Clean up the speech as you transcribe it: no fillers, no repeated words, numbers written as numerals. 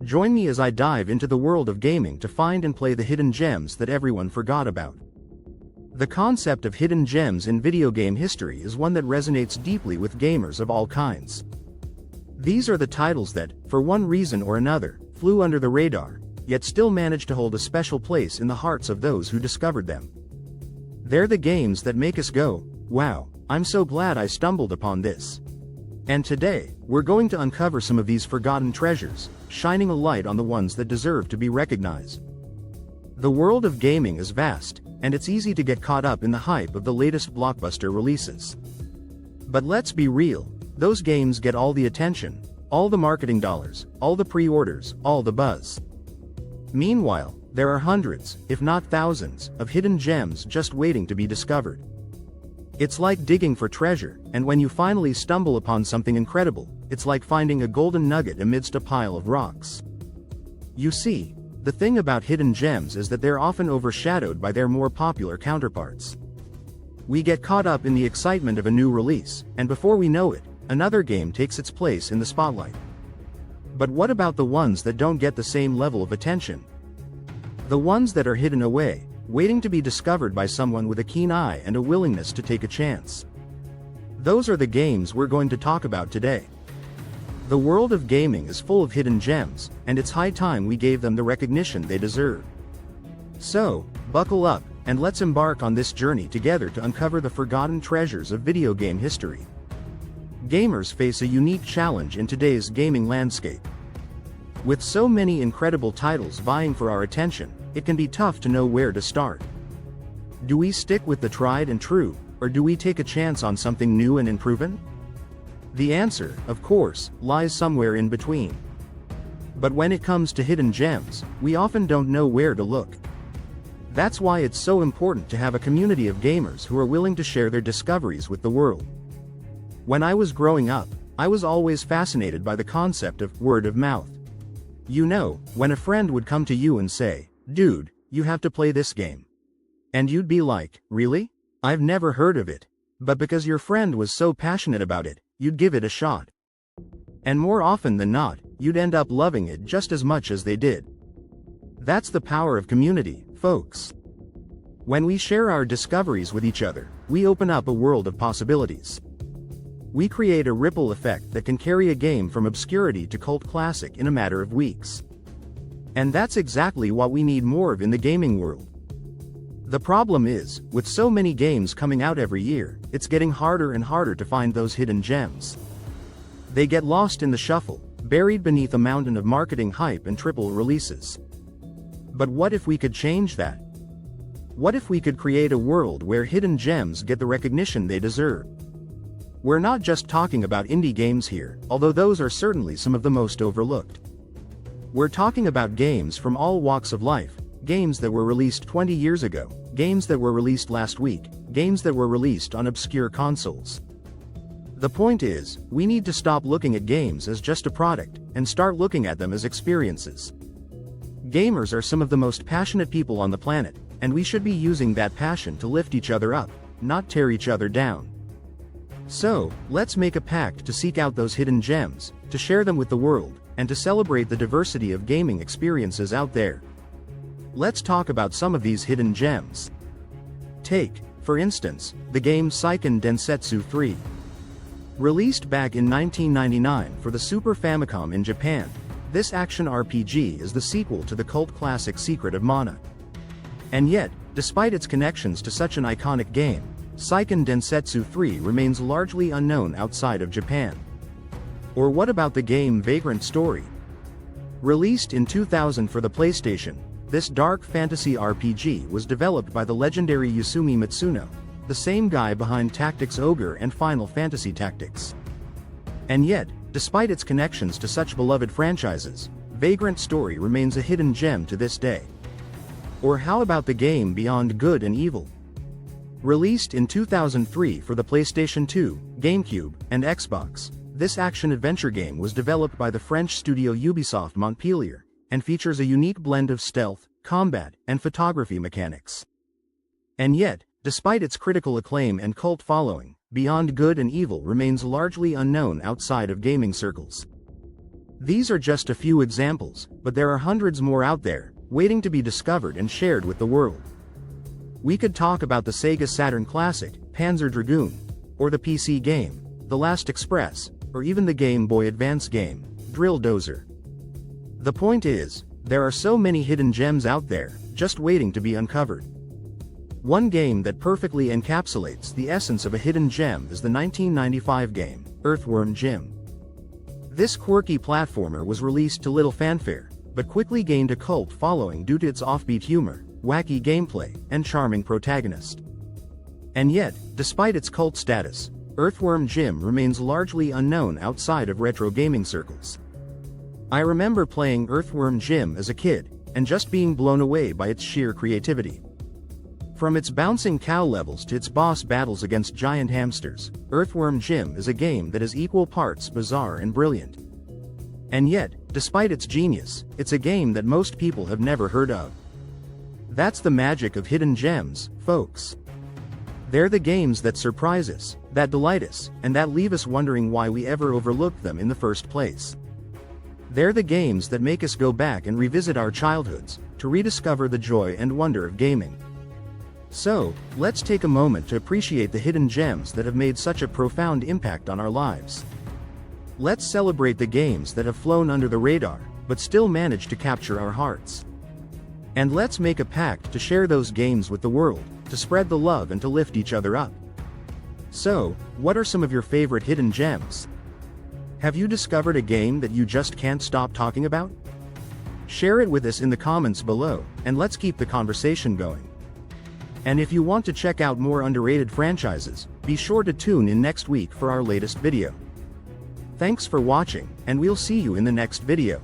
Join me as I dive into the world of gaming to find and play the hidden gems that everyone forgot about. The concept of hidden gems in video game history is one that resonates deeply with gamers of all kinds. These are the titles that, for one reason or another, flew under the radar, yet still managed to hold a special place in the hearts of those who discovered them. They're the games that make us go, "Wow, I'm so glad I stumbled upon this." And today, we're going to uncover some of these forgotten treasures, shining a light on the ones that deserve to be recognized. The world of gaming is vast, and it's easy to get caught up in the hype of the latest blockbuster releases. But let's be real, those games get all the attention, all the marketing dollars, all the pre-orders, all the buzz. Meanwhile, there are hundreds, if not thousands, of hidden gems just waiting to be discovered. It's like digging for treasure, and when you finally stumble upon something incredible, it's like finding a golden nugget amidst a pile of rocks. You see, the thing about hidden gems is that they're often overshadowed by their more popular counterparts. We get caught up in the excitement of a new release, and before we know it, another game takes its place in the spotlight. But what about the ones that don't get the same level of attention? The ones that are hidden away, waiting to be discovered by someone with a keen eye and a willingness to take a chance. Those are the games we're going to talk about today. The world of gaming is full of hidden gems, and it's high time we gave them the recognition they deserve. So, buckle up, and let's embark on this journey together to uncover the forgotten treasures of video game history. Gamers face a unique challenge in today's gaming landscape. With so many incredible titles vying for our attention, it can be tough to know where to start. Do we stick with the tried and true, or do we take a chance on something new and unproven? The answer, of course, lies somewhere in between. But when it comes to hidden gems, we often don't know where to look. That's why it's so important to have a community of gamers who are willing to share their discoveries with the world. When I was growing up, I was always fascinated by the concept of word of mouth. You know, when a friend would come to you and say, "Dude, you have to play this game." And you'd be like, "Really? I've never heard of it." But because your friend was so passionate about it, you'd give it a shot. And more often than not, you'd end up loving it just as much as they did. That's the power of community, folks. When we share our discoveries with each other, we open up a world of possibilities. We create a ripple effect that can carry a game from obscurity to cult classic in a matter of weeks. And that's exactly what we need more of in the gaming world. The problem is, with so many games coming out every year, it's getting harder and harder to find those hidden gems. They get lost in the shuffle, buried beneath a mountain of marketing hype and triple releases. But what if we could change that? What if we could create a world where hidden gems get the recognition they deserve? We're not just talking about indie games here, although those are certainly some of the most overlooked. We're talking about games from all walks of life, games that were released 20 years ago, games that were released last week, games that were released on obscure consoles. The point is, we need to stop looking at games as just a product, and start looking at them as experiences. Gamers are some of the most passionate people on the planet, and we should be using that passion to lift each other up, not tear each other down. So, let's make a pact to seek out those hidden gems, to share them with the world, and to celebrate the diversity of gaming experiences out there. Let's talk about some of these hidden gems. Take, for instance, the game Seiken Densetsu 3. Released back in 1999 for the Super Famicom in Japan, this action RPG is the sequel to the cult classic Secret of Mana. And yet, despite its connections to such an iconic game, Seiken Densetsu 3 remains largely unknown outside of Japan. Or what about the game Vagrant Story? Released in 2000 for the PlayStation, this dark fantasy RPG was developed by the legendary Yasumi Matsuno, the same guy behind Tactics Ogre and Final Fantasy Tactics. And yet, despite its connections to such beloved franchises, Vagrant Story remains a hidden gem to this day. Or how about the game Beyond Good and Evil? Released in 2003 for the PlayStation 2, GameCube, and Xbox, this action-adventure game was developed by the French studio Ubisoft Montpellier, and features a unique blend of stealth, combat, and photography mechanics. And yet, despite its critical acclaim and cult following, Beyond Good and Evil remains largely unknown outside of gaming circles. These are just a few examples, but there are hundreds more out there, waiting to be discovered and shared with the world. We could talk about the Sega Saturn classic, Panzer Dragoon, or the PC game, The Last Express, or even the Game Boy Advance game, Drill Dozer. The point is, there are so many hidden gems out there, just waiting to be uncovered. One game that perfectly encapsulates the essence of a hidden gem is the 1995 game, Earthworm Jim. This quirky platformer was released to little fanfare, but quickly gained a cult following due to its offbeat humor, wacky gameplay, and charming protagonist. And yet, despite its cult status, Earthworm Jim remains largely unknown outside of retro gaming circles. I remember playing Earthworm Jim as a kid, and just being blown away by its sheer creativity. From its bouncing cow levels to its boss battles against giant hamsters, Earthworm Jim is a game that is equal parts bizarre and brilliant. And yet, despite its genius, it's a game that most people have never heard of. That's the magic of hidden gems, folks. They're the games that surprise us, that delight us, and that leave us wondering why we ever overlooked them in the first place. They're the games that make us go back and revisit our childhoods, to rediscover the joy and wonder of gaming. So, let's take a moment to appreciate the hidden gems that have made such a profound impact on our lives. Let's celebrate the games that have flown under the radar, but still managed to capture our hearts. And let's make a pact to share those games with the world, to spread the love and to lift each other up. So, what are some of your favorite hidden gems? Have you discovered a game that you just can't stop talking about? Share it with us in the comments below, and let's keep the conversation going. And if you want to check out more underrated franchises, be sure to tune in next week for our latest video. Thanks for watching, and we'll see you in the next video.